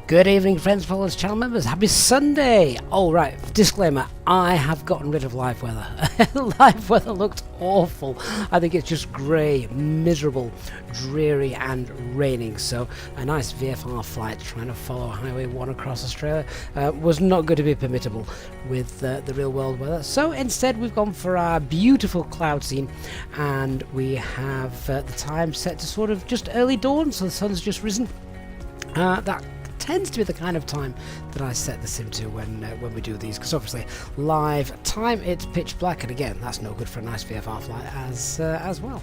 Good evening, friends, followers, channel members. Happy Sunday! Oh, right, disclaimer, I have gotten rid of live weather. Live weather looked awful. I think it's just grey, miserable, dreary and raining. So a nice VFR flight trying to follow Highway 1 across Australia was not going to be permittable with the real world weather. So instead we've gone for our beautiful cloud scene, and we have the time set to sort of just early dawn, so the sun's just risen. That tends to be the kind of time that I set the sim to when we do these, because obviously live time it's pitch black, and again that's no good for a nice VFR flight as well.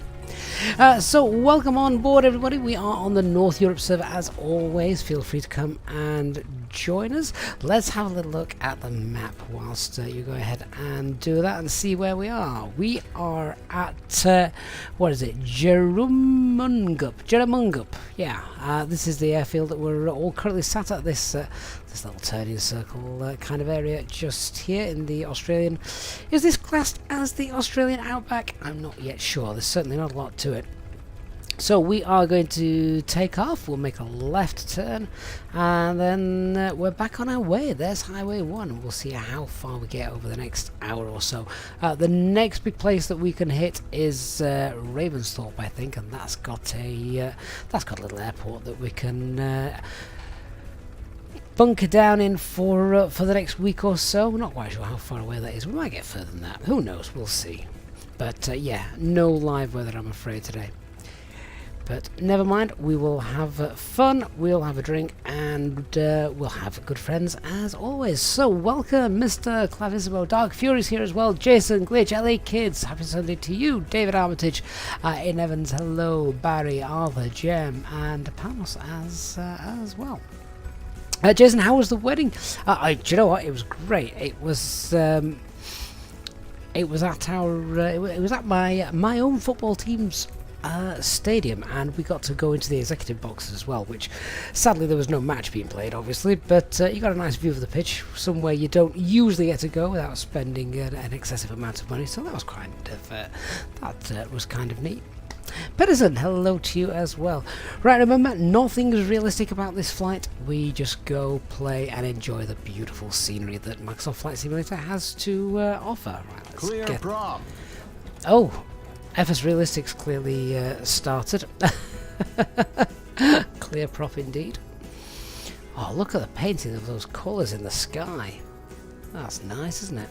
So welcome on board, everybody. We are on the North Europe server as always. Feel free to come and join us. Let's have a little look at the map whilst you go ahead and do that and see where we are. We are at what is it, Jeremungup. Yeah, this is the airfield that we're all currently sat at, this little turning circle kind of area just here in the Australian. Is this classed as the Australian Outback? I'm not yet sure. There's certainly not a lot to it. So we are going to take off. We'll make a left turn, and then we're back on our way. There's Highway 1. We'll see how far we get over the next hour or so. The next big place that we can hit is Ravensthorpe, I think, and that's got a little airport that we can bunker down in for the next week or so. We're not quite sure how far away that is. We might get further than that. Who knows? We'll see. But yeah, no live weather, I'm afraid, today. But never mind, we will have fun, we'll have a drink, and we'll have good friends as always. So welcome, Mr. Clavissimo, Dark Fury's here as well, Jason, Glitch, LA Kids, happy Sunday to you, David Armitage, In Evans, hello, Barry, Arthur, Jem, and Panos as well. Jason, how was the wedding? Do you know what? It was great. It was at our it was at my own football team's stadium, and we got to go into the executive boxes as well, which sadly there was no match being played, obviously, but you got a nice view of the pitch, somewhere you don't usually get to go without spending an excessive amount of money. So that was kind of neat. Pedersen, hello to you as well. Right, remember, nothing is realistic about this flight. We just go, play, and enjoy the beautiful scenery that Microsoft Flight Simulator has to offer. Right, let's clear prop. Oh, FS Realistics clearly started. Clear prop indeed. Oh, look at the painting of those colours in the sky. That's nice, isn't it?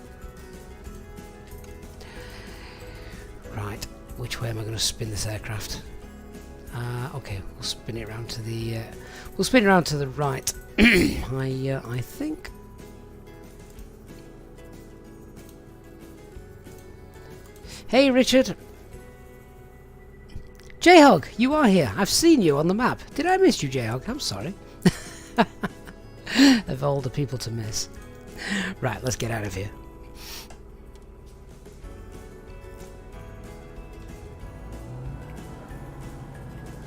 Right. Which way am I going to spin this aircraft? Okay, we'll spin it around to the right. I think. Hey, Richard. J-Hog, you are here. I've seen you on the map. Did I miss you, J-Hog? I'm sorry. Of all the people to miss. Right, let's get out of here.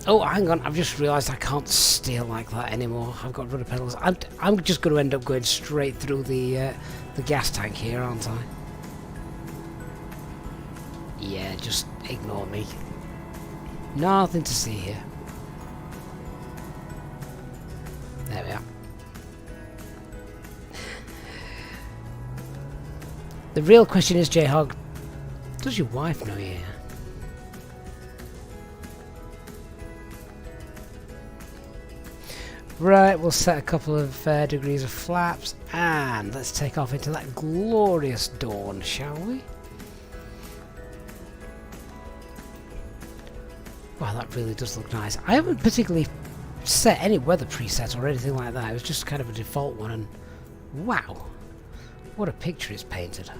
Oh, hang on, I've just realised I can't steer like that anymore. I've got rudder pedals. I'm just going to end up going straight through the gas tank here, aren't I? Yeah, just ignore me. Nothing to see here. There we are. The real question is, J-Hog, does your wife know you? Right, we'll set a couple of degrees of flaps, and let's take off into that glorious dawn, shall we? Wow, that really does look nice. I haven't particularly set any weather preset or anything like that. It was just kind of a default one, and wow, what a picture it's painted.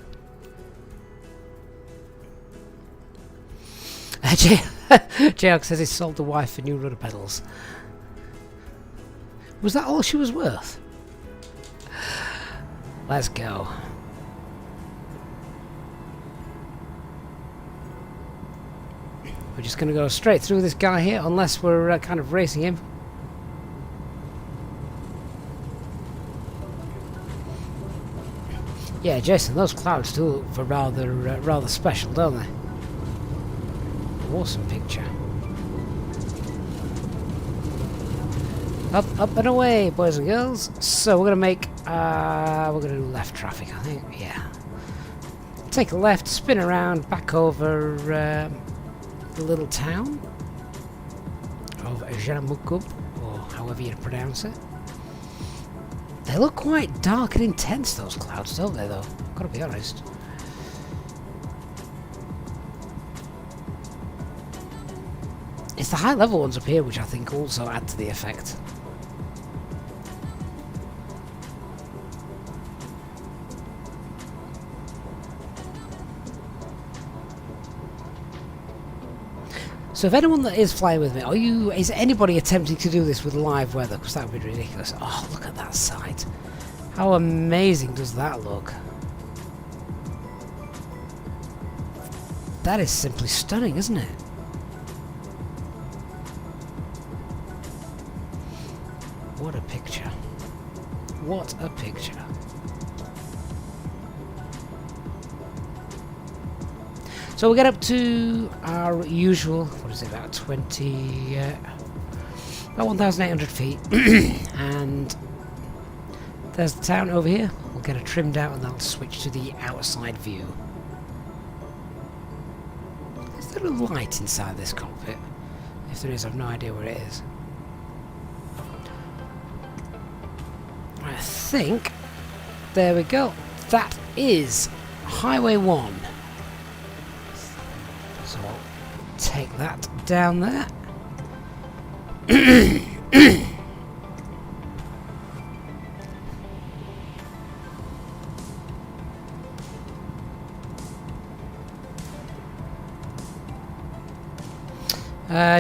J-Hog says he sold the wife for new rudder pedals. Was that all she was worth? Let's go. We're just going to go straight through this guy here, unless we're kind of racing him. Yeah, Jason, those clouds do look for rather special, don't they? Awesome picture. Up and away, boys and girls. So we're gonna make, we're gonna do left traffic, I think. Yeah. Take a left, spin around, back over the little town of Janamukub, or however you pronounce it. They look quite dark and intense, those clouds, don't they, though? Gotta be honest. It's the high level ones up here which I think also add to the effect. So if anyone that is flying with me, is anybody attempting to do this with live weather? Because that would be ridiculous. Oh, look at that sight. How amazing does that look? That is simply stunning, isn't it? What a picture. What a picture. So we get up to our usual, what is it, about 1,800 feet. And there's the town over here. We'll get it trimmed out and then I'll switch to the outside view. Is there a light inside this cockpit? If there is, I've no idea where it is. I think, there we go. That is Highway 1. So I'll take that down there.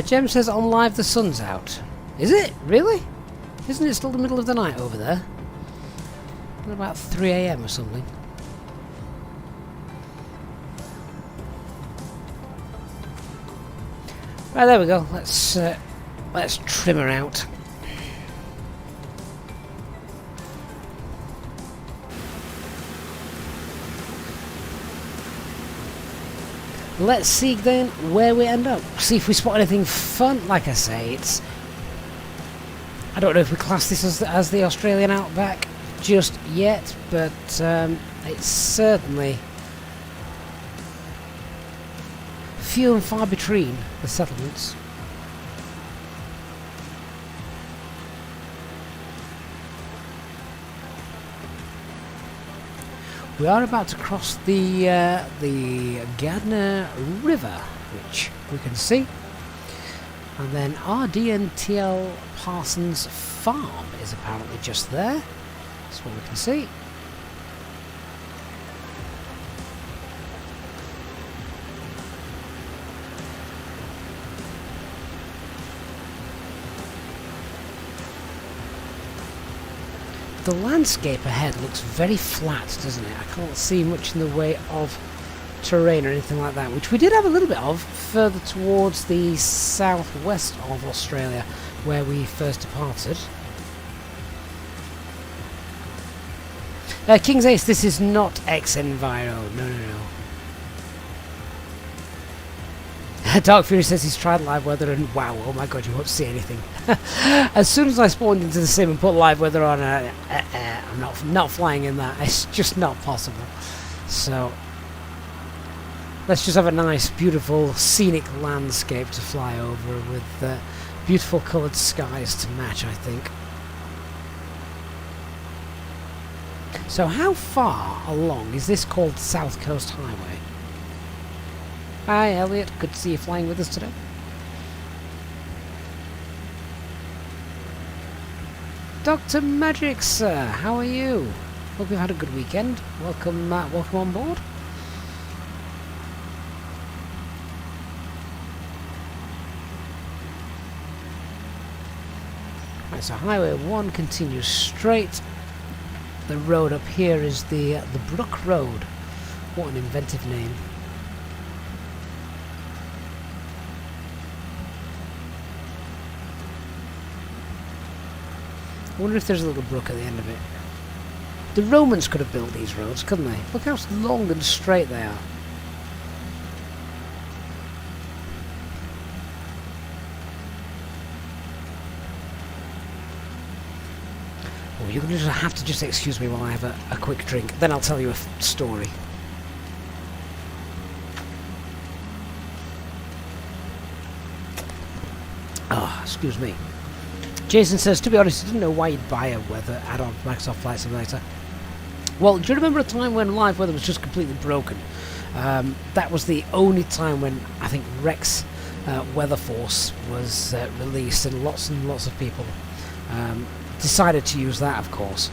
Jem says on live the sun's out. Is it? Really? Isn't it still the middle of the night over there? About 3 AM or something. Right, there we go. Let's trim her out. Let's see then where we end up. See if we spot anything fun. Like I say, it's... I don't know if we class this as the Australian Outback just yet, but it's certainly few and far between, the settlements. We are about to cross the Gardner River, which we can see, and then RDNTL Parsons Farm is apparently just there. That's what we can see. The landscape ahead looks very flat, doesn't it? I can't see much in the way of terrain or anything like that, which we did have a little bit of further towards the southwest of Australia, where we first departed. King's Ace, this is not X-Enviro. No, no, no. Dark Fury says he's tried live weather and wow, oh my god, you won't see anything. As soon as I spawned into the sim and put live weather on, I'm not flying in that. It's just not possible. So let's just have a nice, beautiful, scenic landscape to fly over with beautiful coloured skies to match, I think. So how far along is this called South Coast Highway? Hi Elliot, good to see you flying with us today. Dr. Magic, sir, how are you? Hope you've had a good weekend. Welcome, welcome on board. Right, so Highway 1 continues straight. The road up here is the Brook Road. What an inventive name. I wonder if there's a little brook at the end of it. The Romans could have built these roads, couldn't they? Look how long and straight they are. Oh, you're going to have to just excuse me while I have a quick drink. Then I'll tell you a story. Oh, excuse me. Jason says, to be honest, I didn't know why you'd buy a weather add-on for Microsoft Flight Simulator. Well, do you remember a time when live weather was just completely broken? That was the only time when I think Rex Weather Force was released, and lots of people decided to use that, of course.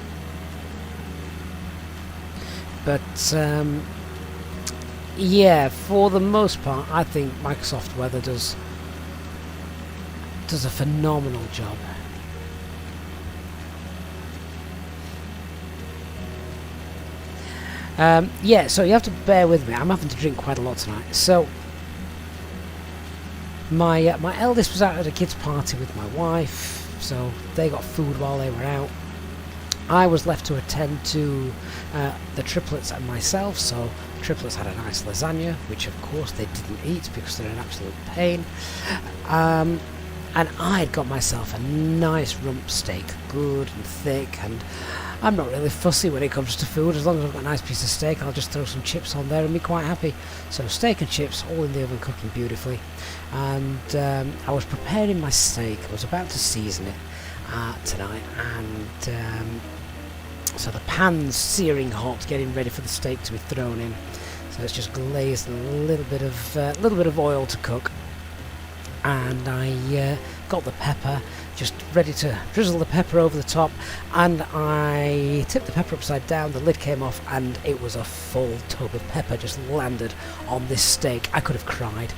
But yeah, for the most part, I think Microsoft Weather does a phenomenal job. Yeah, so you have to bear with me. I'm having to drink quite a lot tonight. So my eldest was out at a kids' party with my wife, so they got food while they were out. I was left to attend to the triplets and myself, so the triplets had a nice lasagna, which of course they didn't eat because they're an absolute pain. And I'd got myself a nice rump steak, good and thick, and I'm not really fussy when it comes to food. As long as I've got a nice piece of steak, I'll just throw some chips on there and be quite happy. So steak and chips, all in the oven, cooking beautifully. And I was preparing my steak. I was about to season it tonight, and so the pan's searing hot, getting ready for the steak to be thrown in. So it's just glazed and a little bit of oil to cook. And I got the pepper, just ready to drizzle the pepper over the top, and I tipped the pepper upside down, the lid came off, and it was a full tub of pepper just landed on this steak. I could have cried.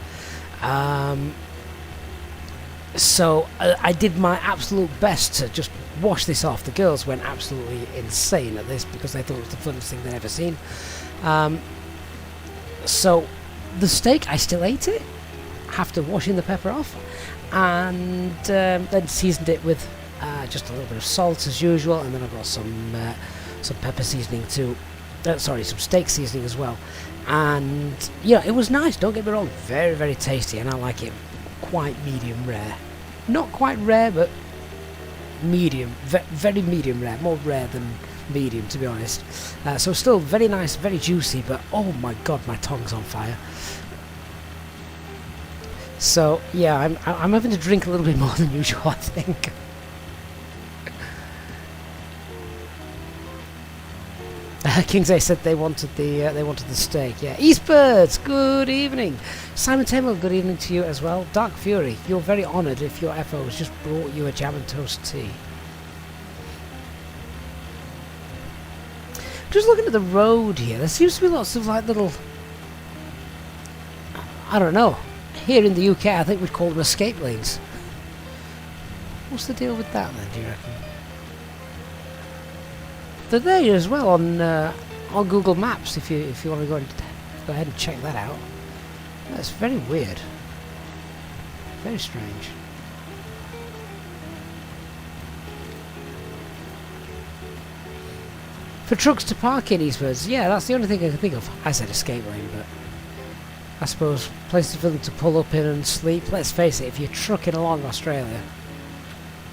So I did my absolute best to just wash this off. The girls went absolutely insane at this because they thought it was the funnest thing they'd ever seen. So the steak, I still ate it after washing the pepper off, and then seasoned it with just a little bit of salt as usual, and then I've got some pepper seasoning too. Some steak seasoning as well. And yeah, it was nice, don't get me wrong, very, very tasty, and I like it quite medium rare. Not quite rare, but medium, very medium rare, more rare than medium, to be honest. So still very nice, very juicy, but oh my god, my tongue's on fire. So yeah, I'm having to drink a little bit more than usual, I think. Kingsley said they wanted the steak. Yeah, Eastbirds, good evening. Simon Taylor, good evening to you as well. Dark Fury, you're very honoured if your FO has just brought you a jam and toast tea. Just looking at the road here, there seems to be lots of like little, I don't know. Here in the UK, I think we'd call them escape lanes. What's the deal with that then, do you reckon? They're there as well on Google Maps if you want to go ahead and check that out. That's very weird. Very strange. For trucks to park in Eastwards, yeah, that's the only thing I can think of. I said escape lane, but I suppose places for them to pull up in and sleep. Let's face it, if you're trucking along Australia,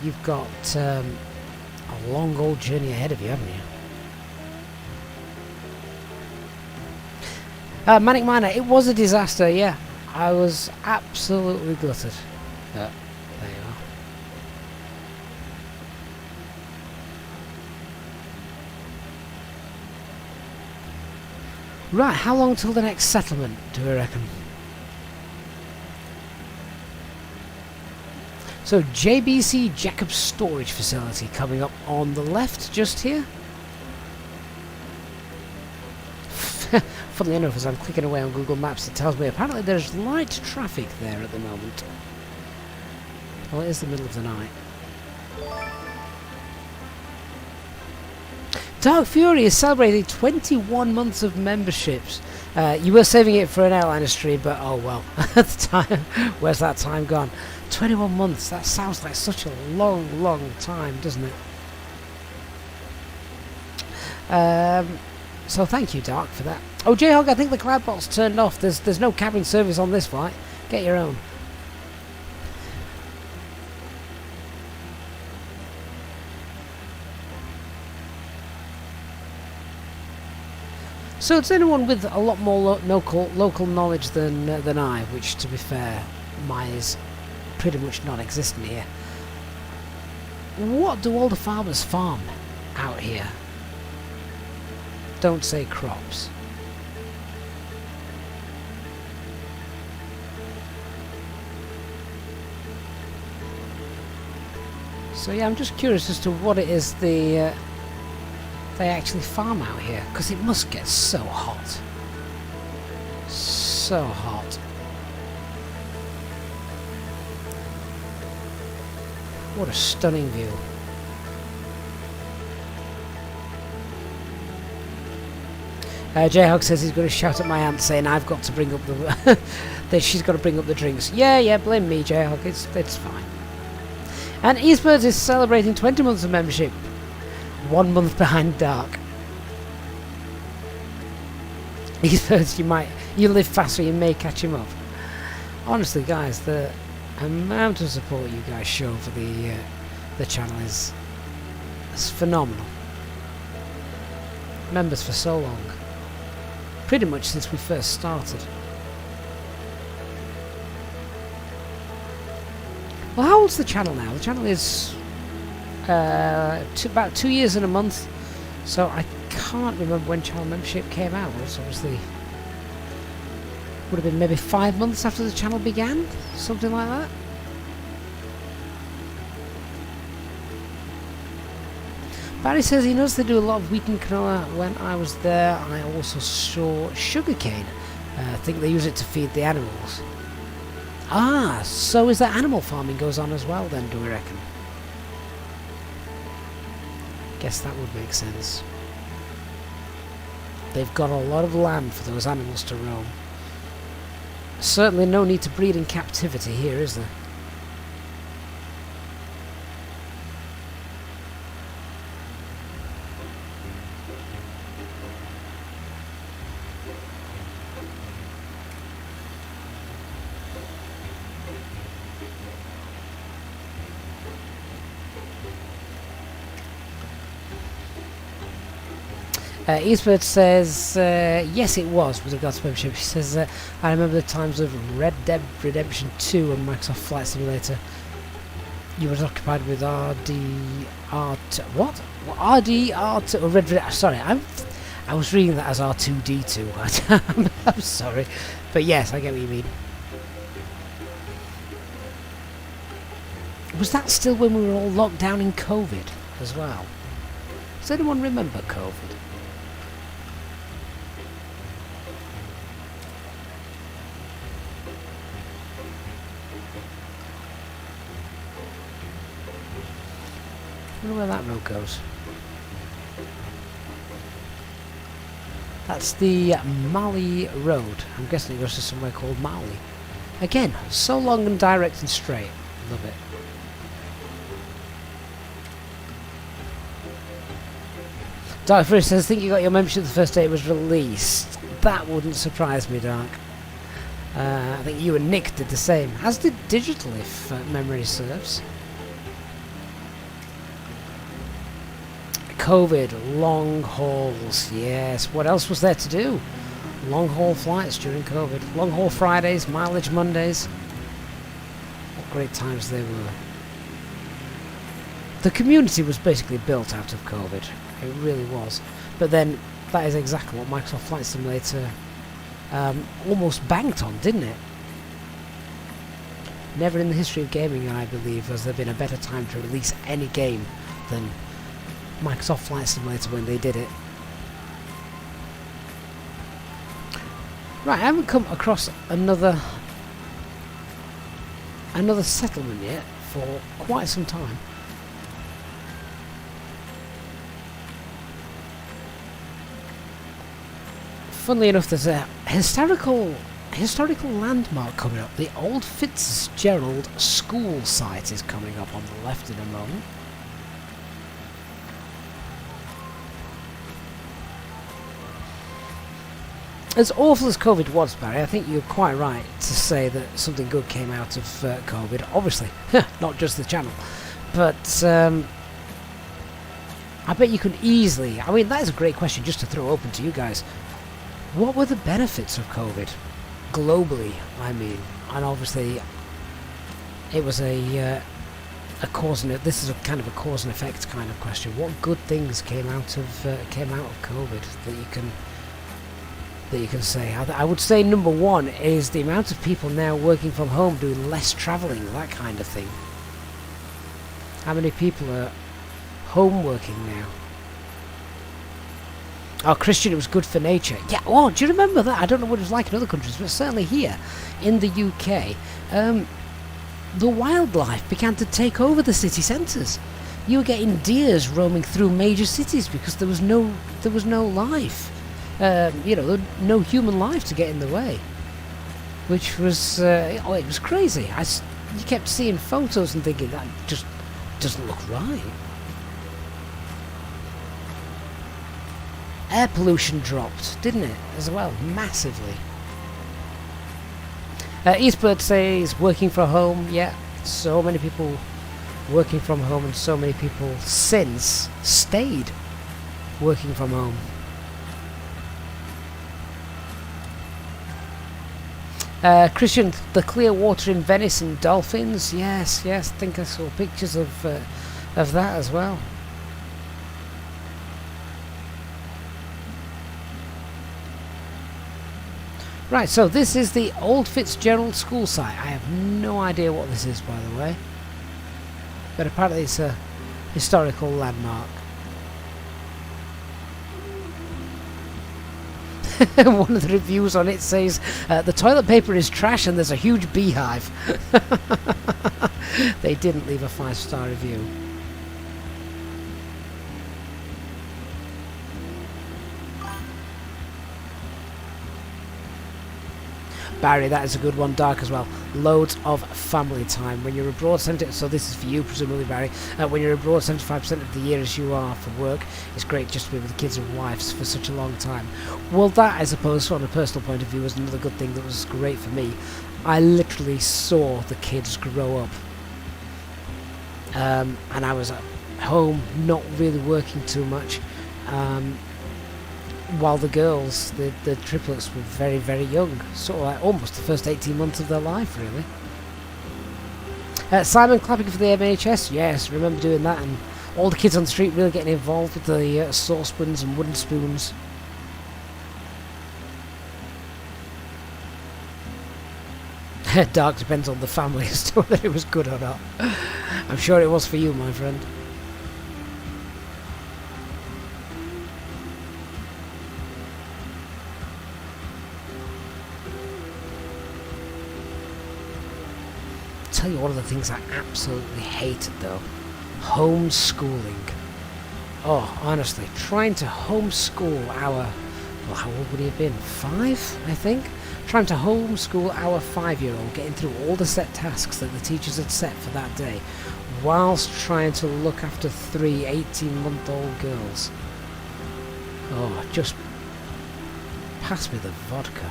you've got a long old journey ahead of you, haven't you? Manic Miner, it was a disaster, yeah. I was absolutely gutted. But there you are. Right, how long till the next settlement, do we reckon? So, JBC Jacob Storage Facility coming up on the left, just here. Funnily enough, as I'm clicking away on Google Maps, it tells me apparently there's light traffic there at the moment. Well, it is the middle of the night. Dark Fury is celebrating 21 months of memberships. You were saving it for an airliner stream, but oh well. At the time, where's that time gone? 21 months, that sounds like such a long, long time, doesn't it? So thank you, Dark, for that. Oh, J-Hog, I think the cloud bot's turned off. There's no cabin service on this flight. Get your own. So it's anyone with a lot more local knowledge than I, which, to be fair, mine is pretty much non-existent here. What do all the farmers farm out here? Don't say crops. So yeah, I'm just curious as to what it is they actually farm out here, because it must get so hot. So hot. What a stunning view. Jayhawk says he's going to shout at my aunt saying I've got to bring up the that she's got to bring up the drinks. Yeah, blame me, Jayhawk. It's fine. And Eastbirds is celebrating 20 months of membership. 1 month behind Dark. Eastbirds, you live faster, you may catch him up. Honestly, guys, the amount of support you guys show for the channel is phenomenal. Members for so long. Pretty much since we first started. Well, how old's the channel now? The channel is about 2 years and a month, so I can't remember when channel membership came out. It's obviously would have been maybe 5 months after the channel began, something like that. Barry says he knows they do a lot of wheat and canola. When I was there, I also saw sugarcane. I think they use it to feed the animals. Ah, so is that animal farming goes on as well then, do we reckon? Guess that would make sense. They've got a lot of land for those animals to roam. Certainly no need to breed in captivity here, is there? Eastbird says, yes it was with regards to membership. He says, I remember the times of Red Dead Redemption 2 and Microsoft Flight Simulator. You were occupied with RDR2. What? RDR2? Oh, Red Dead. Sorry, I was reading that as R2D2. I'm sorry. But yes, I get what you mean. Was that still when we were all locked down in COVID as well? Does anyone remember COVID? I wonder where that road goes. That's the Mali Road. I'm guessing it goes to somewhere called Mali. Again, so long and direct and straight. Love it. Dark First says, I think you got your membership the first day it was released. That wouldn't surprise me, Dark. I think you and Nick did the same. As did Digital, if memory serves. COVID, long hauls, yes. What else was there to do? Long haul flights during COVID. Long haul Fridays, mileage Mondays. What great times they were. The community was basically built out of COVID. It really was. But then, that is exactly what Microsoft Flight Simulator almost banked on, didn't it? Never in the history of gaming, I believe, has there been a better time to release any game than Microsoft Flight Simulator when they did it. Right, I haven't come across another settlement yet for quite some time. Funnily enough, there's a historical landmark coming up. The old Fitzgerald School site is coming up on the left in a moment. As awful as COVID was, Barry, I think you're quite right to say that something good came out of COVID. Obviously, not just the channel, but I bet you can easily. I mean, that is a great question just to throw open to you guys. What were the benefits of COVID? Globally, I mean. And obviously, it was a cause and this is a kind of a cause and effect kind of question. What good things came out of COVID that you can say? I would say number one is the amount of people now working from home, doing less travelling, that kind of thing. How many people are home working now? Oh, Christian, it was good for nature. Yeah, oh, do you remember that? I don't know what it was like in other countries, but certainly here in the UK, the wildlife began to take over the city centres. You were getting deers roaming through major cities because there was no life. You know, no human life to get in the way, which was it was crazy. You kept seeing photos and thinking that just doesn't look right. Air pollution dropped, didn't it, as well, massively. Eastbird says working from home. Yeah, so many people working from home, and so many people since stayed working from home. Christian, the clear water in Venice and dolphins. Yes, I think I saw pictures of that as well. Right, so this is the Old Fitzgerald School site. I have no idea what this is, by the way, but apparently it's a historical landmark. One of the reviews on it says the toilet paper is trash and there's a huge beehive. They didn't leave a 5-star review. Barry, that is a good one. Dark as well. Loads of family time. When you're abroad, so this is for you presumably, Barry. When you're abroad 75% of the year as you are for work, it's great just to be with the kids and wives for such a long time. Well, that, I suppose, from a personal point of view, was another good thing that was great for me. I literally saw the kids grow up. And I was at home, not really working too much. While the girls, the triplets, were very, very young, sort of like almost the first 18 months of their life, really. Simon clapping for the MHS, yes, remember doing that, and all the kids on the street really getting involved with the saucepans and wooden spoons. Dark depends on the family as to whether it was good or not. I'm sure it was for you, my friend. Tell you one of the things I absolutely hated though, homeschooling. Oh, honestly, trying to homeschool our, well, how old would he have been? 5, I think? Trying to homeschool our 5-year-old, getting through all the set tasks that the teachers had set for that day, whilst trying to look after 3 18-month-old girls. Oh, just pass me the vodka.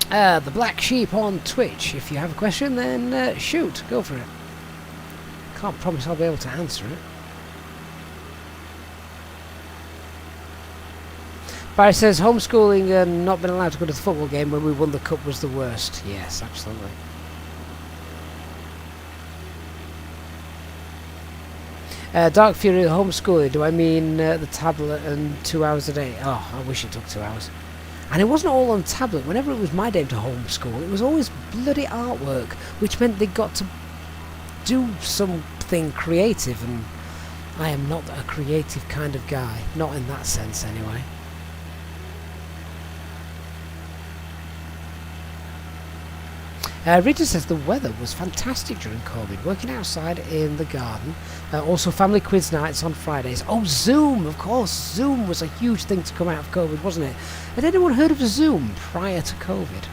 The Black Sheep on Twitch. If you have a question, then shoot, go for it. Can't promise I'll be able to answer it. Barry says homeschooling and not being allowed to go to the football game when we won the cup was the worst. Yes, absolutely. Dark Fury homeschooling. Do I mean the tablet and 2 hours a day? Oh, I wish it took 2 hours. And it wasn't all on tablet. Whenever it was my day to homeschool, it was always bloody artwork, which meant they got to do something creative, and I am not a creative kind of guy. Not in that sense, anyway. Richard says the weather was fantastic during COVID, working outside in the garden. Also family quiz nights on Fridays. Oh, Zoom, of course. Zoom was a huge thing to come out of COVID, wasn't it? Had anyone heard of Zoom prior to COVID?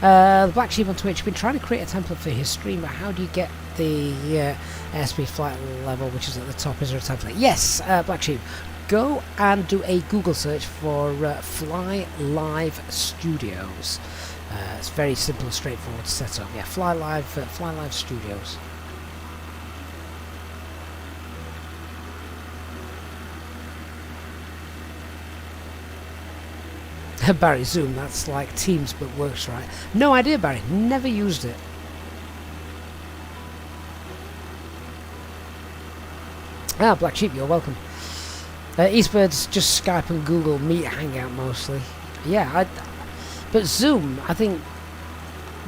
The Black Sheep on Twitch, been trying to create a template for his stream, but how do you get the airspeed flight level, which is at the top? Is there a template? Yes, Black Sheep. go and do a Google search for Fly Live Studios. It's very simple and straightforward to set up. Yeah, Fly Live Studios. Barry, Zoom, that's like Teams but works right. No idea, Barry. Never used it. Ah, Black Sheep, you're welcome. Eastbird's just Skype and Google Meet Hangout mostly. Yeah, but Zoom, I think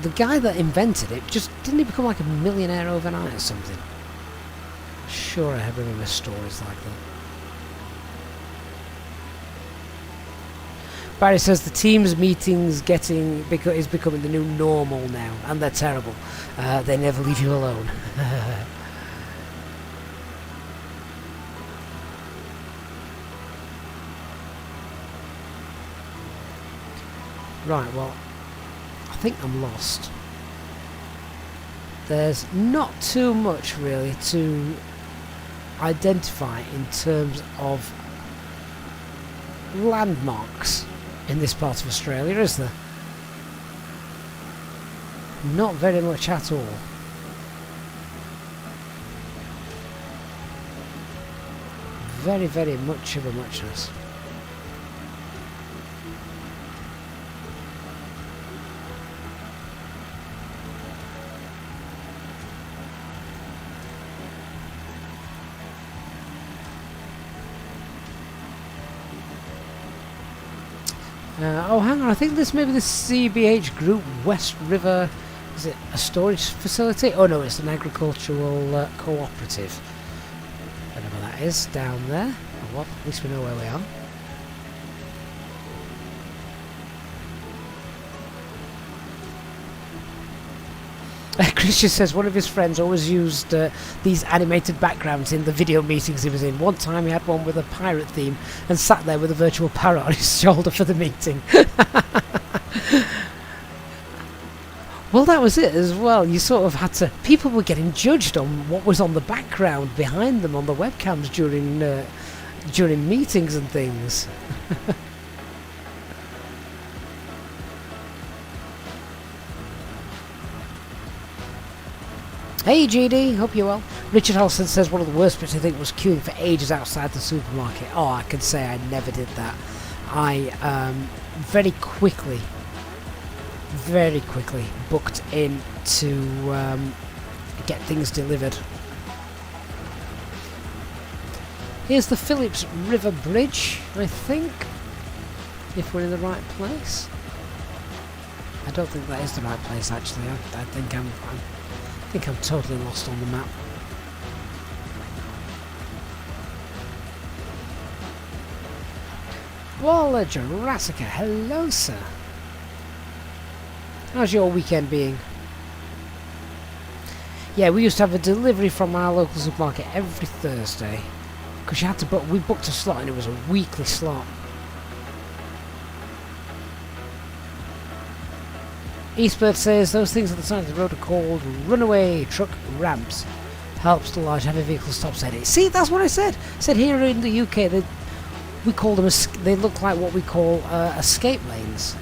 the guy that invented it just didn't he become like a millionaire overnight or something? Sure, I remember stories like that. Barry says the Teams meetings is becoming the new normal now, and they're terrible. They never leave you alone. Right, well, I think I'm lost. There's not too much really to identify in terms of landmarks in this part of Australia, is there? Not very much at all. Very, very much of a muchness. Oh, hang on, I think this may be the CBH Group West River. Is it a storage facility? Oh no, it's an agricultural cooperative. Whatever that is, down there. Oh, well, at least we know where we are. Christian says one of his friends always used these animated backgrounds in the video meetings he was in. One time he had one with a pirate theme and sat there with a virtual parrot on his shoulder for the meeting. Well, that was it as well. You sort of had to... People were getting judged on what was on the background behind them on the webcams during meetings and things. Hey GD, hope you're well. Richard Halson says one of the worst bits I think was queuing for ages outside the supermarket. Oh, I can say I never did that. I very quickly booked in to get things delivered. Here's the Phillips River Bridge, I think, if we're in the right place. I don't think that is the right place actually. I think I'm totally lost on the map. Walla Jurassica, hello sir. How's your weekend being? Yeah, we used to have a delivery from our local supermarket every Thursday. Because you had to book, we booked a slot and it was a weekly slot. Eastbird says those things on the side of the road are called runaway truck ramps. Helps the large heavy vehicles stop steady. See, that's what I said. I said here in the UK we call them, they look like what we call escape lanes.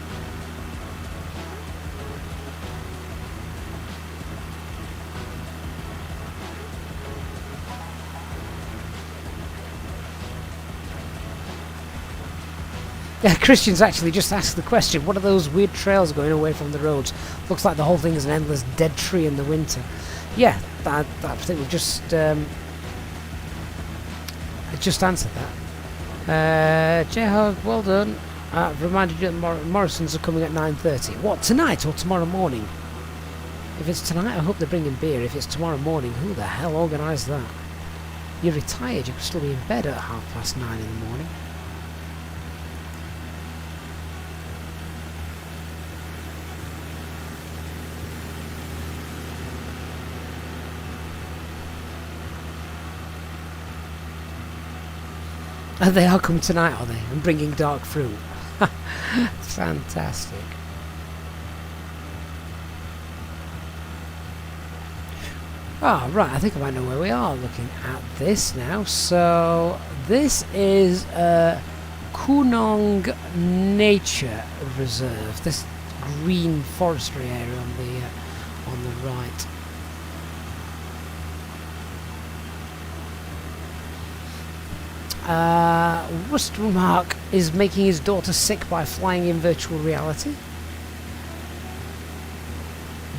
Yeah, Christian's actually just asked the question, what are those weird trails going away from the roads? Looks like the whole thing is an endless dead tree in the winter. Yeah, I think we just answered that. J-Hog, well done. Reminded you that Morrison's are coming at 9:30. What, tonight or tomorrow morning? If it's tonight, I hope they're bringing beer. If it's tomorrow morning, who the hell organised that? You're retired, you could still be in bed at 9:30 in the morning. And they are coming tonight, are they? And bringing dark fruit. Fantastic. Ah, right, I think I might know where we are looking at this now. So, this is Kunong Nature Reserve. This green forestry area on the right. Rust Remark is making his daughter sick by flying in virtual reality.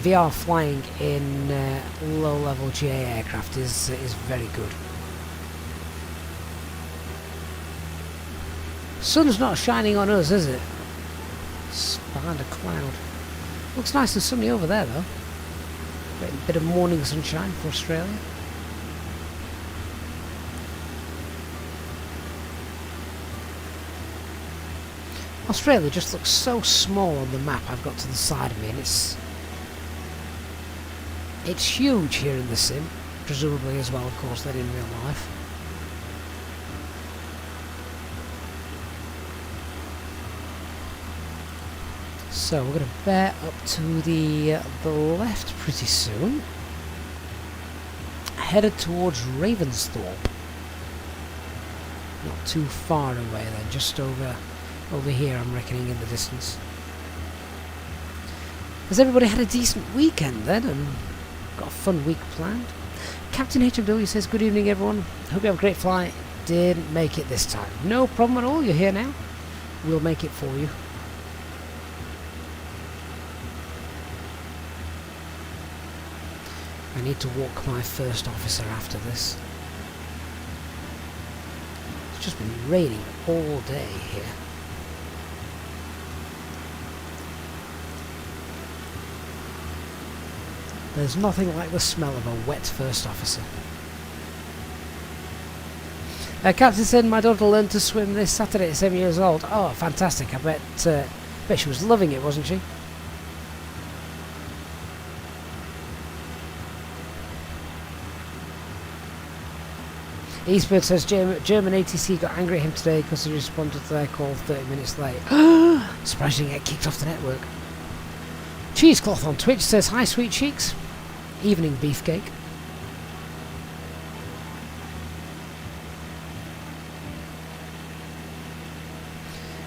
VR flying in low-level GA aircraft is very good. Sun's not shining on us, is it? It's behind a cloud. Looks nice and sunny over there, though. A bit of morning sunshine for Australia. Australia just looks so small on the map I've got to the side of me, and it's huge here in the sim, presumably as well, of course, than in real life. So we're going to bear up to the left pretty soon. Headed towards Ravensthorpe. Not too far away then, just over here I'm reckoning in the distance. Has everybody had a decent weekend then, and got a fun week planned? Captain HMW says, good evening everyone, hope you have a great flight. Didn't make it this time. No problem at all, you're here now. We'll make it for you. I need to walk my first officer after this. It's just been raining all day here. There's nothing like the smell of a wet first officer. Captain said my daughter learned to swim this Saturday at 7 years old. Oh, fantastic. I bet she was loving it, wasn't she? Eastbird says German ATC got angry at him today because he responded to their call 30 minutes late. Surprised he didn't get kicked off the network. Cheesecloth on Twitch says, hi sweet cheeks. Evening beefcake.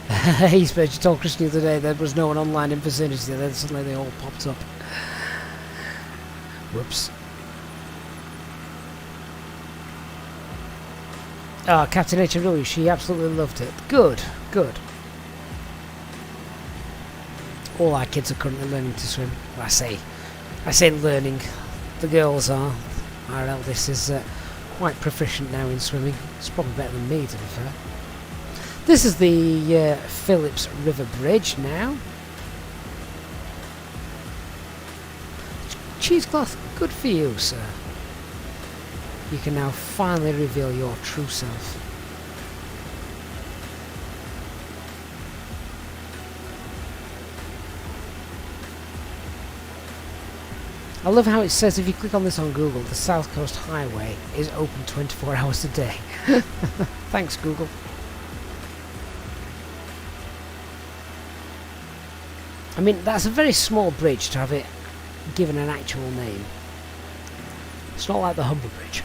Eastbird, you told Christian the other day there was no one online in vicinity, then suddenly they all popped up. Whoops. Oh, Captain HMW, she absolutely loved it. Good, good. All our kids are currently learning to swim. Well, I say learning. The girls are. Our eldest is quite proficient now in swimming. It's probably better than me, to be fair. This is the Phillips River Bridge now. Cheesecloth, good for you, sir. You can now finally reveal your true self. I love how it says if you click on this on Google, the South Coast Highway is open 24 hours a day. Thanks, Google. I mean, that's a very small bridge to have it given an actual name. It's not like the Humber Bridge.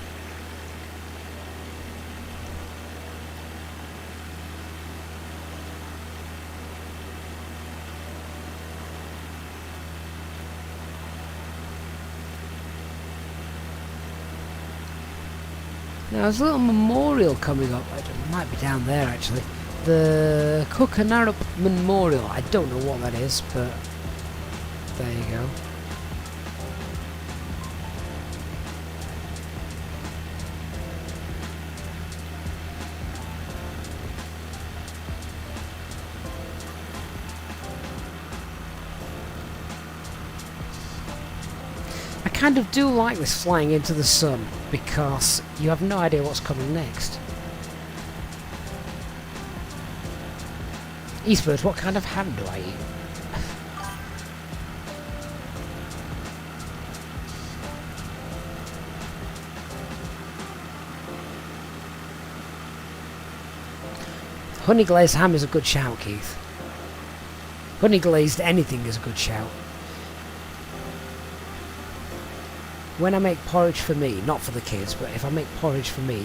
Now there's a little memorial coming up. It might be down there actually. The Culinary Memorial. I don't know what that is, but there you go. I kind of do like this flying into the sun because you have no idea what's coming next. Eastbird, what kind of ham do I eat? Honey glazed ham is a good shout, Keith. Honey glazed anything is a good shout. when I make porridge for me, not for the kids, but if I make porridge for me,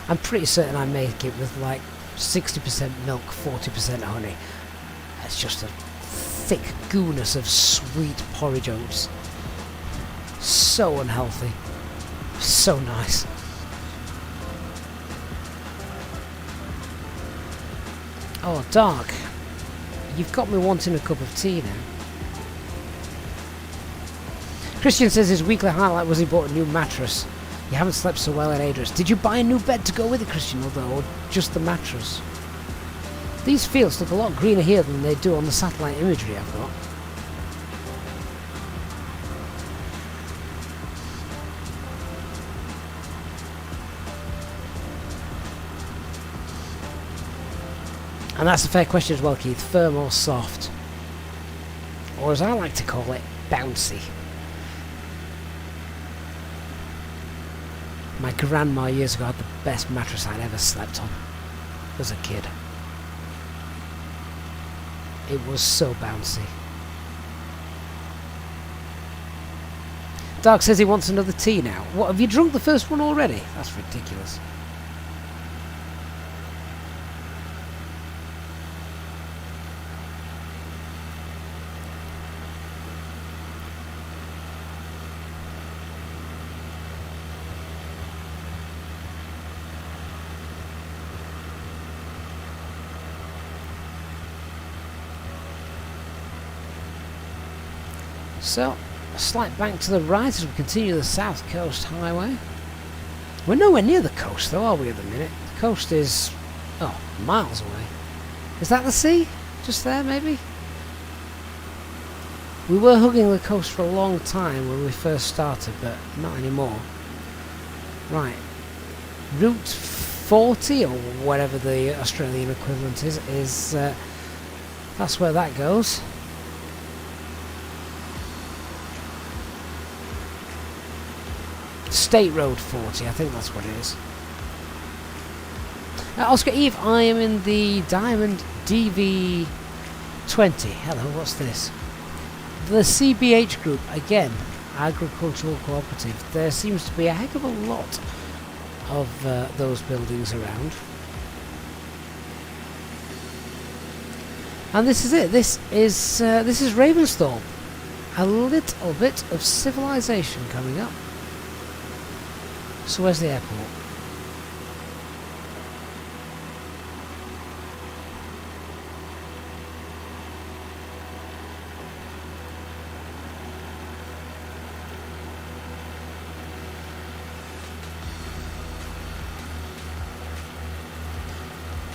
I'm pretty certain I make it with like 60% milk, 40% honey. It's just a thick goodness of sweet porridge oats. So unhealthy. So nice. Oh, Dark. You've got me wanting a cup of tea now. Christian says his weekly highlight was he bought a new mattress. You haven't slept so well in ages. Did you buy a new bed to go with it, Christian, or just the mattress? These fields look a lot greener here than they do on the satellite imagery I've got. And that's a fair question as well, Keith. Firm or soft? Or as I like to call it, bouncy. My grandma years ago had the best mattress I'd ever slept on as a kid. It was so bouncy. Dark says he wants another tea now. What, have you drunk the first one already? That's ridiculous. So, a slight bank to the right as we continue the South Coast Highway. We're nowhere near the coast though, are we at the minute? The coast is, oh, miles away. Is that the sea? Just there, maybe? We were hugging the coast for a long time when we first started, but not anymore. Right. Route 40, or whatever the Australian equivalent is that's where that goes. State Road 40, I think that's what it is. Oscar Eve, I am in the Diamond DV20. Hello, what's this? The CBH Group, again, agricultural cooperative. There seems to be a heck of a lot of those buildings around. And this is it. This is Ravensthorpe. A little bit of civilization coming up. So where's the airport?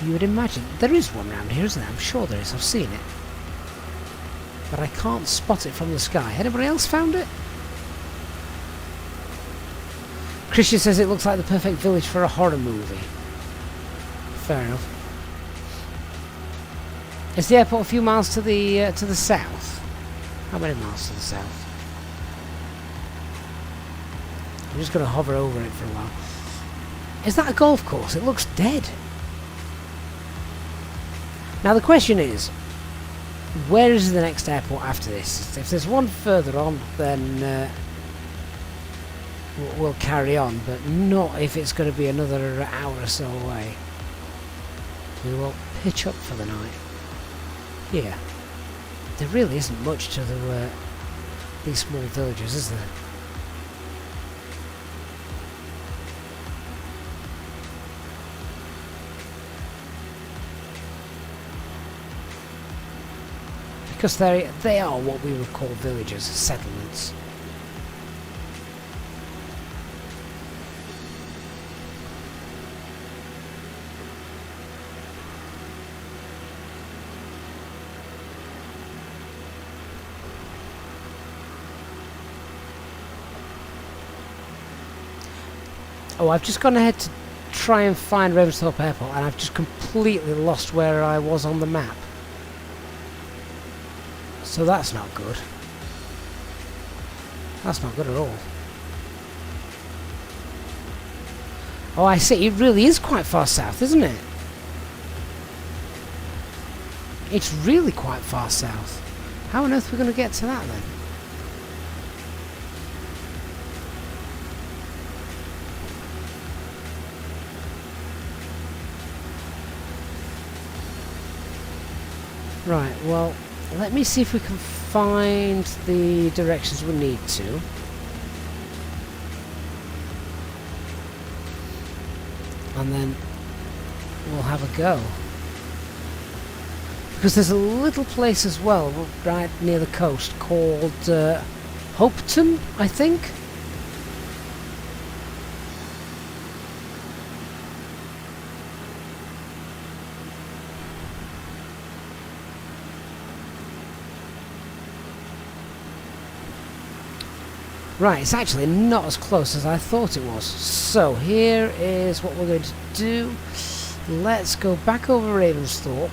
You would imagine. There is one around here, isn't there? I'm sure there is. I've seen it. But I can't spot it from the sky. Anybody else found it? Christian says it looks like the perfect village for a horror movie. Fair enough. Is the airport a few miles to the south? How many miles to the south? I'm just going to hover over it for a while. Is that a golf course? It looks dead. Now the question is, where is the next airport after this? If there's one further on, then we'll carry on, but not if it's going to be another hour or so away. We will pitch up for the night. Yeah. There really isn't much to these small villages, is there? Because they are what we would call villages, settlements. Oh, I've just gone ahead to try and find Ravensthorpe Airport, and I've just completely lost where I was on the map. So that's not good. That's not good at all. Oh, I see. It really is quite far south, isn't it? It's really quite far south. How on earth are we going to get to that then? Right, well, let me see if we can find the directions we need to. And then we'll have a go. Because there's a little place as well, right near the coast, called Hopeton, I think. Right, it's actually not as close as I thought it was. So here is what we're going to do. Let's go back over Ravensthorpe,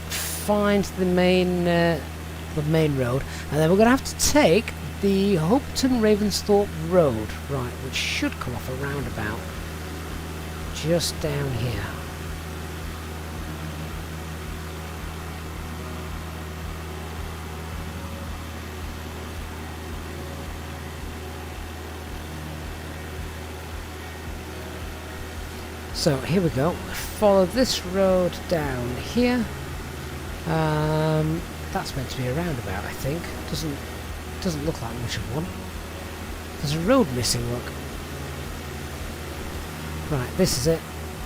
find the main road, and then we're going to have to take the Hopeton Ravensthorpe Road, right, which should come off a roundabout just down here. So here we go. Follow this road down here. That's meant to be a roundabout, I think. Doesn't look like much of one. There's a road missing, look. Right, this is it.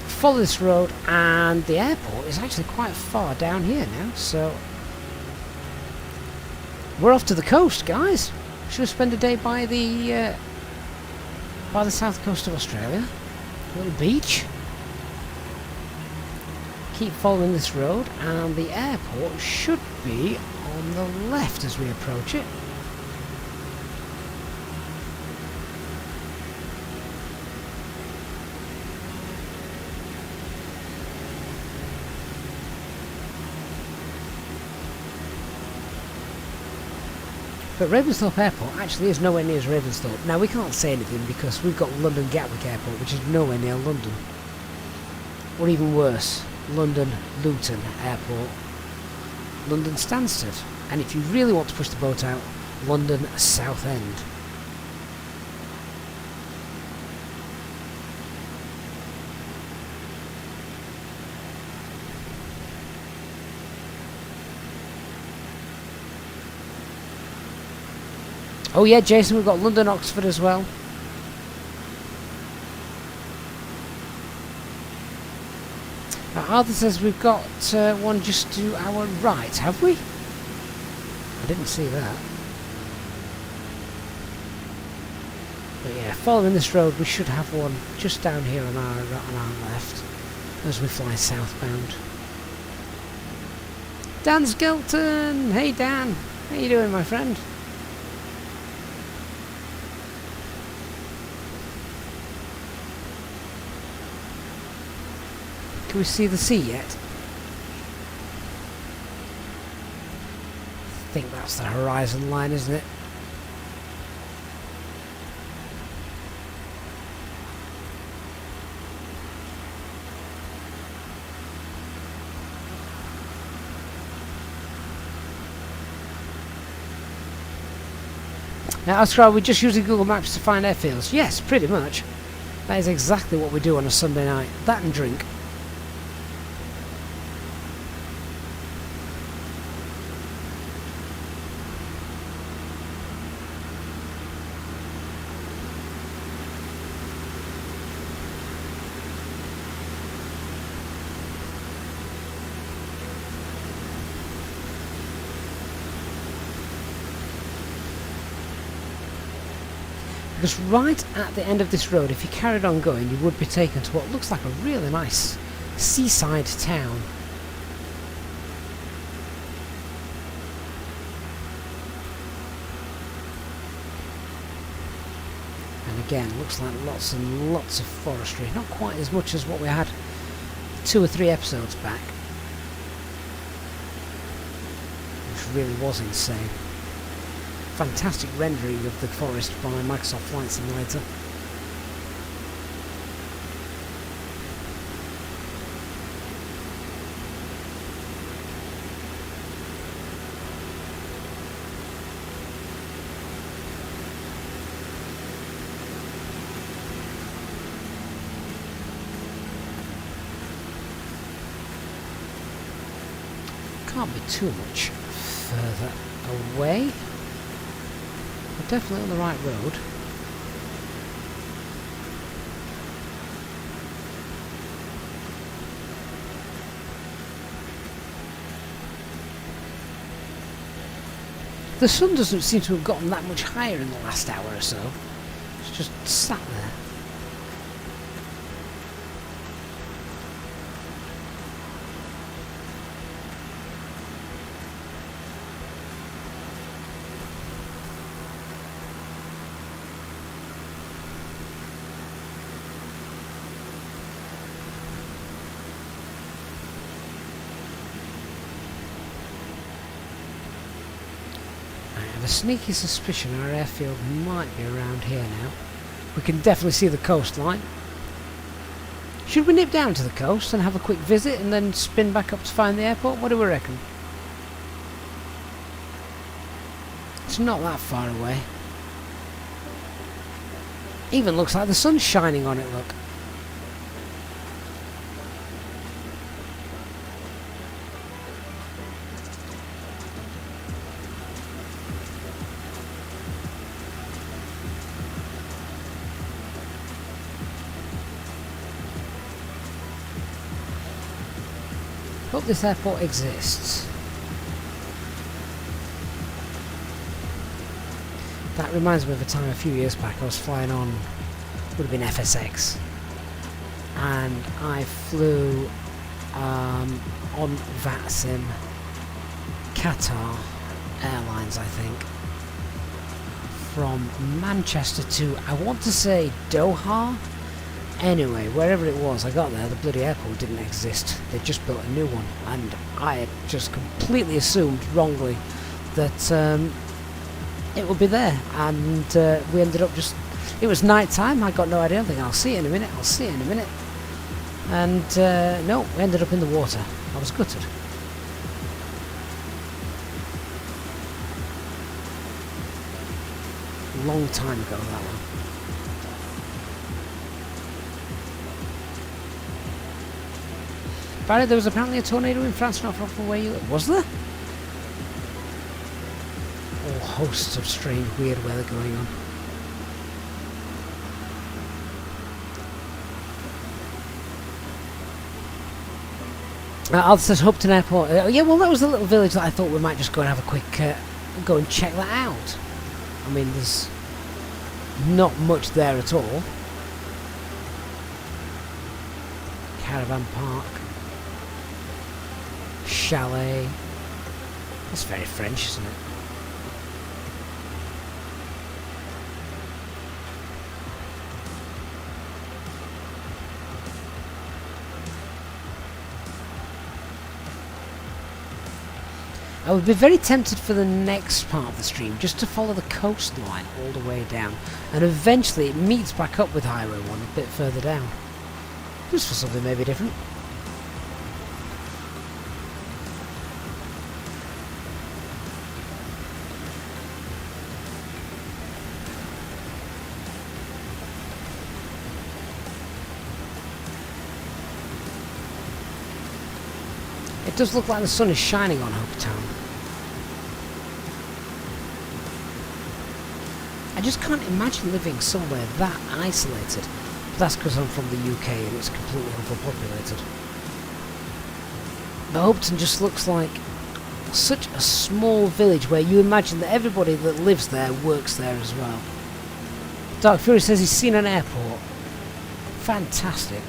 Follow this road, and the airport is actually quite far down here now, so we're off to the coast, guys. Should we spend a day by the south coast of Australia? A little beach. Keep following this road, and the airport should be on the left as we approach it. But Ravensthorpe Airport actually is nowhere near as Ravensthorpe. Now we can't say anything because we've got London Gatwick Airport, which is nowhere near London. Or even worse, London Luton Airport, London Stansted, and if you really want to push the boat out, London Southend. Oh yeah, Jason, we've got London Oxford as well. Arthur says we've got one just to our right, have we? I didn't see that. But yeah, following this road we should have one just down here on our left as we fly southbound. Dan Skelton! Hey Dan! How you doing, my friend? Can we see the sea yet? I think that's the horizon line, isn't it? Now, Oscar, are we just using Google Maps to find airfields? Yes, pretty much. That is exactly what we do on a Sunday night. That and drink. Because right at the end of this road, if you carried on going, you would be taken to what looks like a really nice seaside town. And again, looks like lots and lots of forestry. Not quite as much as what we had 2 or 3 episodes back, which really was insane. Fantastic rendering of the forest by Microsoft Flight Simulator. can't be too much further away. We're definitely on the right road. The sun doesn't seem to have gotten that much higher in the last hour or so. It's just sat there. A sneaky suspicion our airfield might be around here now. We can definitely see the coastline. Should we nip down to the coast and have a quick visit and then spin back up to find the airport? What do we reckon? It's not that far away. Even looks like the sun's shining on it, look. Hope this airport exists. That reminds me of a time a few years back I was flying on, would have been FSX, and I flew on VATSIM, Qatar Airlines I think, from Manchester to, I want to say, Doha. Anyway, wherever it was, I got there, the bloody airport didn't exist. They just built a new one, and I had just completely assumed wrongly that it would be there, and we ended up just, it was night time, I got no idea. I think I'll see you in a minute, and no, we ended up in the water. I was gutted. Long time ago, that one. Barry, there was apparently a tornado in France not far from where you live. Was there? All hosts of strange, weird weather going on. Al says Hopeton Airport. Yeah, well, that was the little village that I thought we might just go and have a quick go and check that out. I mean, there's not much there at all. Caravan park. Chalet. That's very French, isn't it? I would be very tempted for the next part of the stream just to follow the coastline all the way down, and eventually it meets back up with Highway 1 a bit further down. Just for something maybe different. It does look like the sun is shining on Hopeton. I just can't imagine living somewhere that isolated. But that's because I'm from the UK and it's completely overpopulated. But Hopeton just looks like such a small village where you imagine that everybody that lives there works there as well. Dark Fury says he's seen an airport. Fantastic.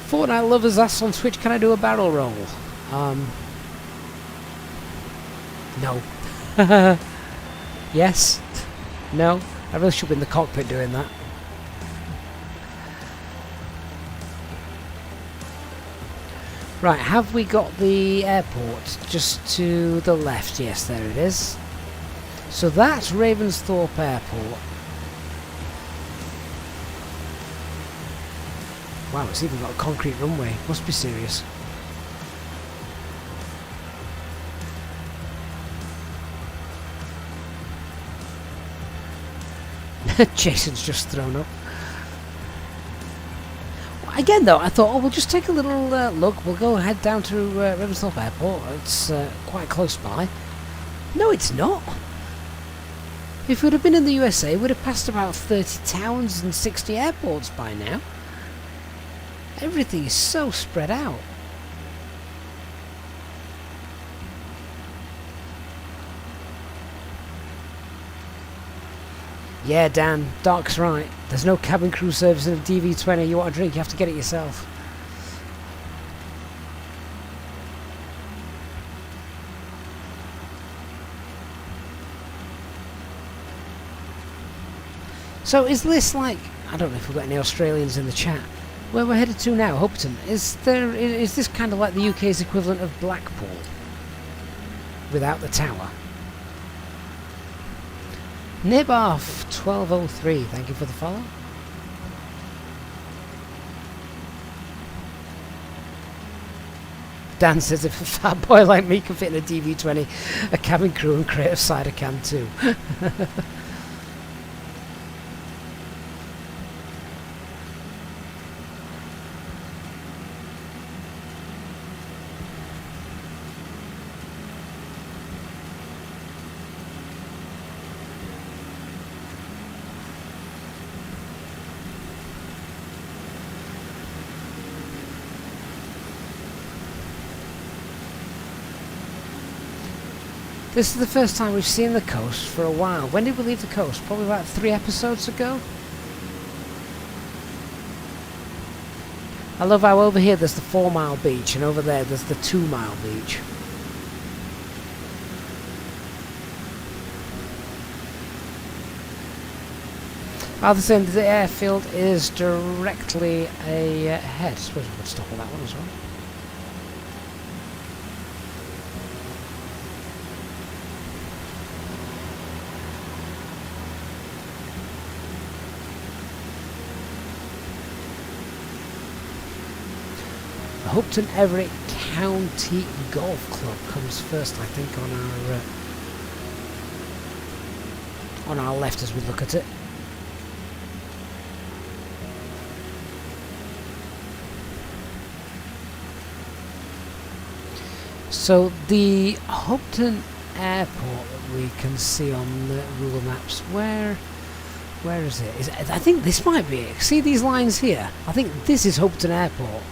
Fortnite lovers asks on Twitch, can I do a barrel roll? No. Yes. No. I really should be in the cockpit doing that. Right, have we got the airport just to the left? Yes, there it is. So that's Ravensthorpe Airport. Wow, it's even got a concrete runway. Must be serious. Jason's just thrown up. Again, though, I thought, oh, we'll just take a little look. We'll go head down to Ravensthorpe Airport. It's quite close by. No, it's not. If we'd have been in the USA, we'd have passed about 30 towns and 60 airports by now. Everything is so spread out. Yeah, Dan, Dark's right. There's no cabin crew service in a DV20. You want a drink, you have to get it yourself. So is this like, I don't know if we've got any Australians in the chat, where we're headed to now, Hopeton, is this kind of like the UK's equivalent of Blackpool? Without the tower? Niboff 1203, thank you for the follow. Dan says if a fat boy like me can fit in a DV20, a cabin crew and creative cider can too. This is the first time we've seen the coast for a while. When did we leave the coast? Probably about 3 episodes ago. I love how over here there's the 4 mile beach and over there there's the 2 mile beach. They're saying the airfield is directly ahead. I suppose we could stop on that one as well. Hopeton Everett County Golf Club comes first, I think, on our left as we look at it. So the Hopeton Airport that we can see on the Google Maps, where is it? I think this might be it. See these lines here? I think this is Hopeton Airport.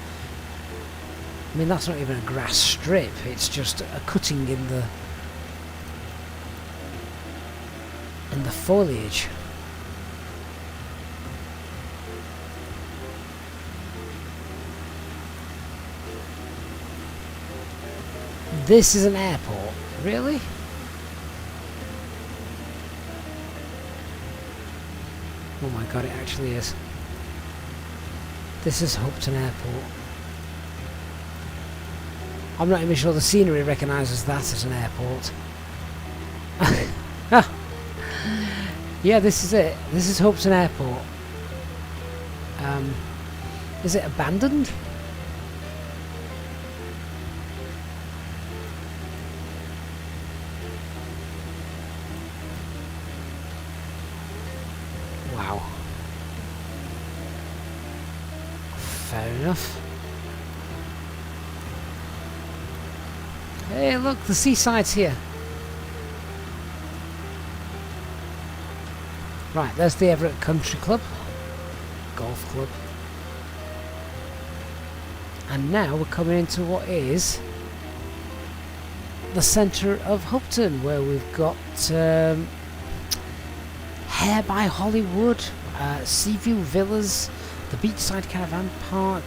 I mean, that's not even a grass strip, it's just a cutting in the foliage. This is an airport, really? Oh my god, it actually is. This is Hopeton Airport. I'm not even sure the scenery recognises that as an airport. Yeah, this is it. This is Hopeton Airport. Is it abandoned? Wow. Fair enough. Hey, look, the seaside's here. Right, there's the Everett Country Club, Golf Club. And now we're coming into what is the centre of Hopeton, where we've got Hair by Hollywood, Seaview Villas, the Beachside Caravan Park,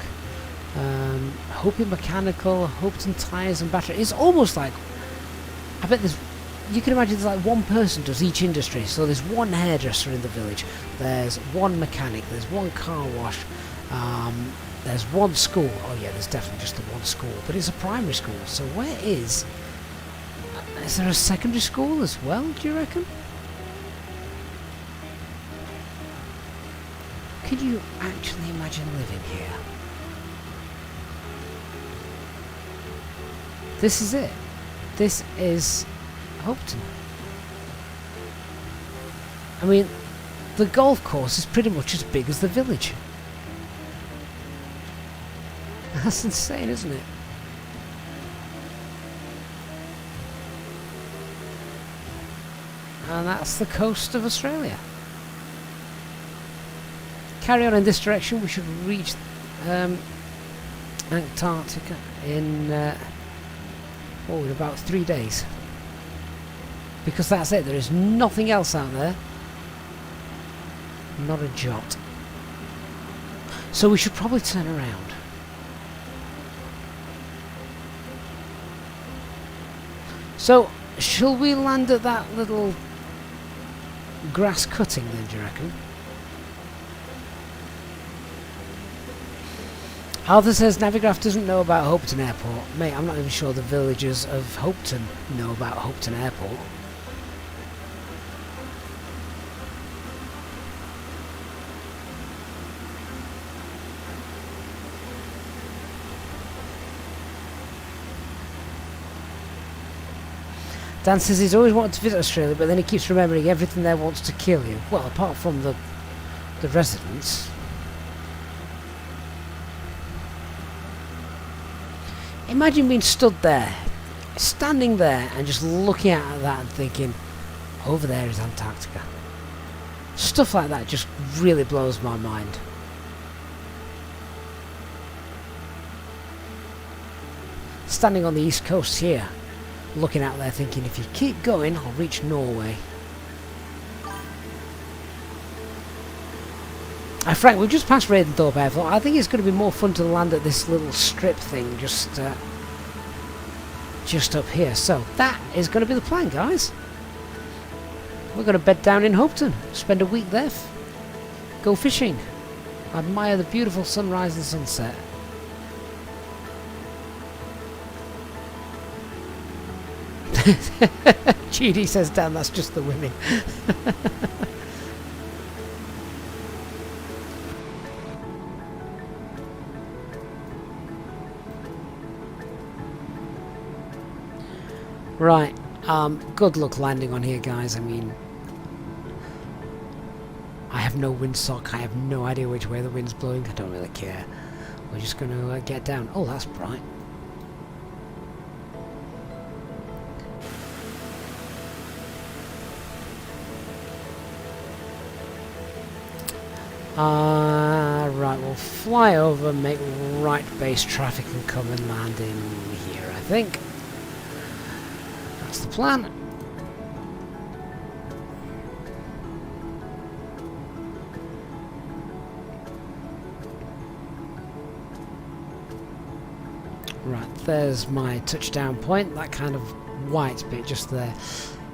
Hopeton Mechanical, Hopeton Tyres and Battery. It's almost like, I bet there's, you can imagine there's like one person does each industry. So there's one hairdresser in the village, there's one mechanic, there's one car wash, there's one school. Oh yeah, there's definitely just the one school, but it's a primary school. So where is there a secondary school as well, do you reckon? Could you actually imagine living here? This is it. This is Hopeton. I mean, the golf course is pretty much as big as the village. That's insane, isn't it? And that's the coast of Australia. Carry on in this direction, we should reach Antarctica in in about 3 days. Because that's it, there is nothing else out there. Not a jot. So we should probably turn around. So, shall we land at that little grass cutting then, do you reckon? Arthur says Navigraph doesn't know about Hopeton Airport. Mate, I'm not even sure the villagers of Hopeton know about Hopeton Airport. Dan says he's always wanted to visit Australia, but then he keeps remembering everything there wants to kill you. Well, apart from the residents. Imagine being stood there, standing there and just looking at that and thinking, over there is Antarctica. Stuff like that just really blows my mind. Standing on the east coast here, looking out there thinking, if you keep going, I'll reach Norway. Frank, we've just passed Ravensthorpe Airport. I think it's going to be more fun to land at this little strip thing just up here. So that is going to be the plan, guys. We're going to bed down in Hopeton, spend a week there, go fishing, admire the beautiful sunrise and sunset. GD says, Dan, that's just the women. Right, good luck landing on here, guys. I mean, I have no windsock, I have no idea which way the wind's blowing, I don't really care. We're just going to get down. Oh, that's bright. Right, we'll fly over, make right base traffic and come and land in here, I think. That's the plan. Right, there's my touchdown point, that kind of white bit just there.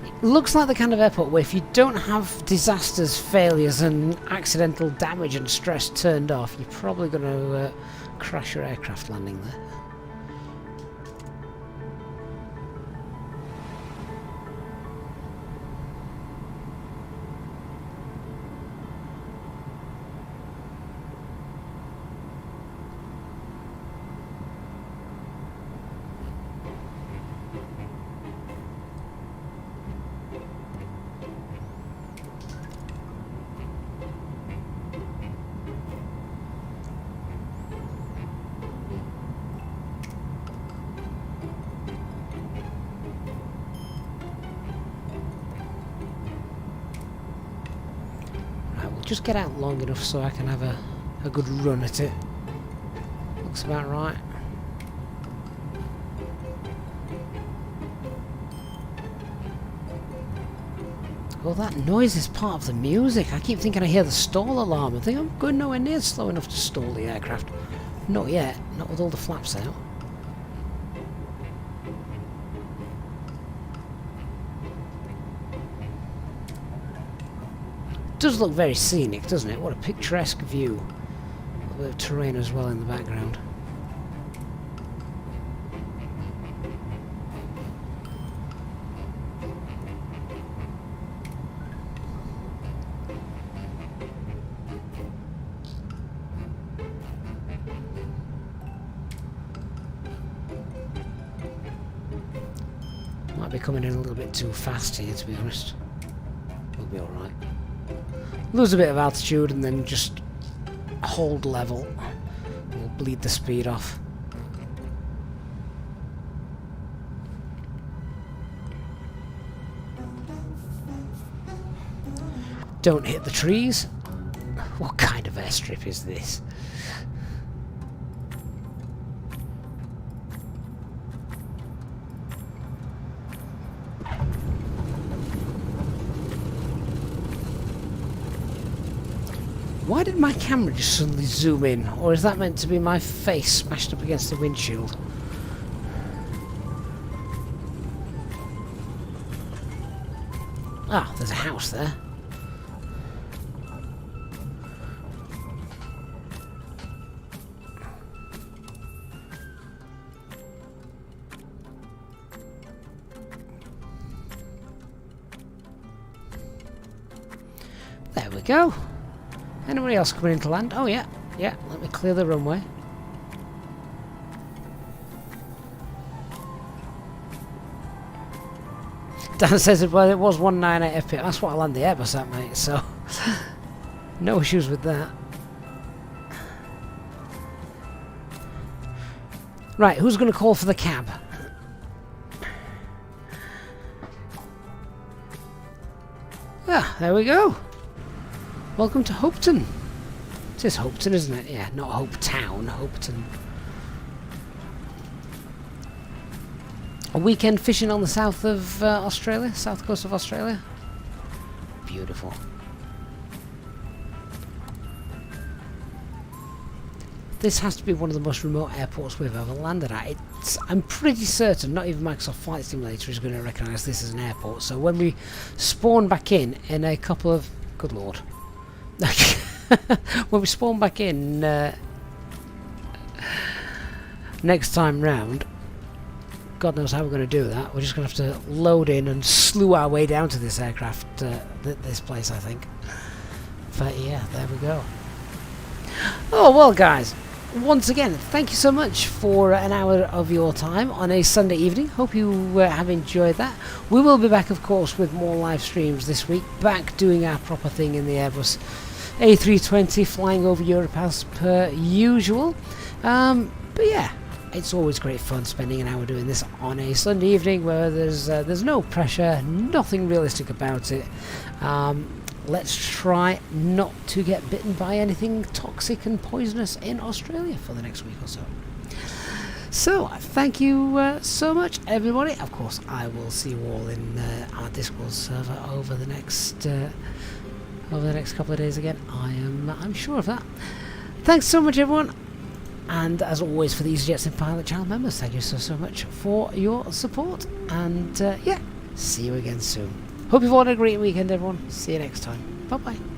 It looks like the kind of airport where if you don't have disasters, failures and accidental damage and stress turned off, you're probably going to crash your aircraft landing there. Just get out long enough so I can have a good run at it. Looks about right. Oh, that noise is part of the music. I keep thinking I hear the stall alarm. I think I'm going nowhere near slow enough to stall the aircraft. Not yet, not with all the flaps out. Does look very scenic, doesn't it? What a picturesque view. A little bit of terrain as well in the background. Might be coming in a little bit too fast here, to be honest. We'll be alright. Lose a bit of altitude and then just hold level. We'll bleed the speed off. don't hit the trees. What kind of airstrip is this? Why did my camera just suddenly zoom in? Or is that meant to be my face smashed up against the windshield? Ah, there's a house there. There we go. Anybody else coming into land? Oh yeah, yeah, let me clear the runway. Dan says well, it was 198 FP. That's what I land the Airbus at, mate, so no issues with that. Right, who's going to call for the cab? Ah, there we go. Welcome to Hopeton. It is Hopeton, isn't it? Yeah, not Hopetown, Hopeton. A weekend fishing on the south of Australia, south coast of Australia. Beautiful. This has to be one of the most remote airports we've ever landed at. I'm pretty certain not even Microsoft Flight Simulator is going to recognise this as an airport. So when we spawn back in a couple of... Good lord. When we spawn back in next time round, God knows how we're going to do that. We're just going to have to load in and slew our way down to this aircraft, this place, I think. But yeah, there we go. Oh, well, guys, once again, thank you so much for an hour of your time on a Sunday evening. Hope you have enjoyed that. We will be back, of course, with more live streams this week. Back doing our proper thing in the Airbus A320, flying over Europe as per usual. But yeah, it's always great fun spending an hour doing this on a Sunday evening where there's no pressure, nothing realistic about it. Let's try not to get bitten by anything toxic and poisonous in Australia for the next week or so. So, thank you so much, everybody. Of course, I will see you all in our Discord server over the next couple of days again. I'm sure of that. Thanks so much, everyone. And as always, for the EasyJets and Pilot channel members, thank you so much for your support. And yeah, see you again soon. Hope you've all had a great weekend, everyone. See you next time. Bye-bye.